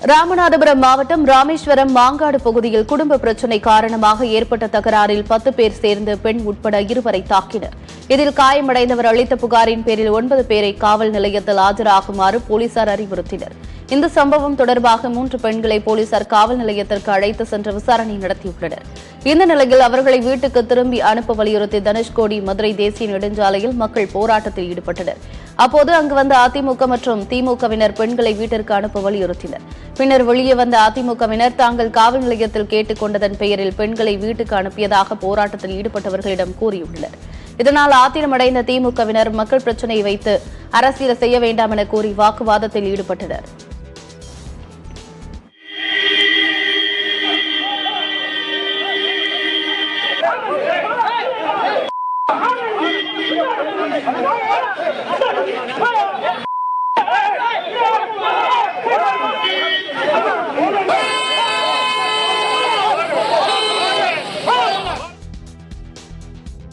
ராமநாதபுரம் மாவட்டம் ராமேஸ்வரம் மாங்காடு பகுதியில் குடும்ப பிரச்சினை காரணமாக ஏற்பட்ட தகராறில் 10 பேர் சேர்ந்து பெண் உட்பட 2 தாக்கினர். இதில் காயமடைந்தவர் அளித்த புகாரின் பேரில் 9 பேரை காவல் நிலையத்தில் ஆஜராகுமாறு போலீசார் அறிவுறுத்தினர். இந்த சம்பவம் தொடர்பாக 3 பெண்களை போலீசார் காவல் நிலையத்திற்கு அழைத்து சென்று விசாரணை நடத்தியுள்ளனர். இந்த நிலையில் அவர்களை வீட்டுக்கு திரும்பி அனுப்ப வலியுறுத்தி தனுஷ்கோடி மதுரை தேசிய நெடுஞ்சாலையில் மக்கள் போராட்டத்தில் ஈடுபட்டனர். அப்போது அங்கு வந்த அதிமுக மற்றும் திமுகவினர் பெண்களை வீட்டிற்கு அனுப்ப வலியுறுத்தினர். பின்னர் வெளியே வந்த அதிமுகவினர் தாங்கள் காவல் நிலையத்தில் கேட்டுக் கொண்டதன் பெயரில் பெண்களை வீட்டுக்கு அனுப்பியதாக போராட்டத்தில் ஈடுபட்டவர்களிடம் கூறியுள்ளனர். இதனால் ஆத்திரமடைந்த திமுகவினர் மக்கள் பிரச்சினையை வைத்து அரசியல் செய்ய வேண்டாம் என கூறி வாக்குவாதத்தில் ஈடுபட்டனர்.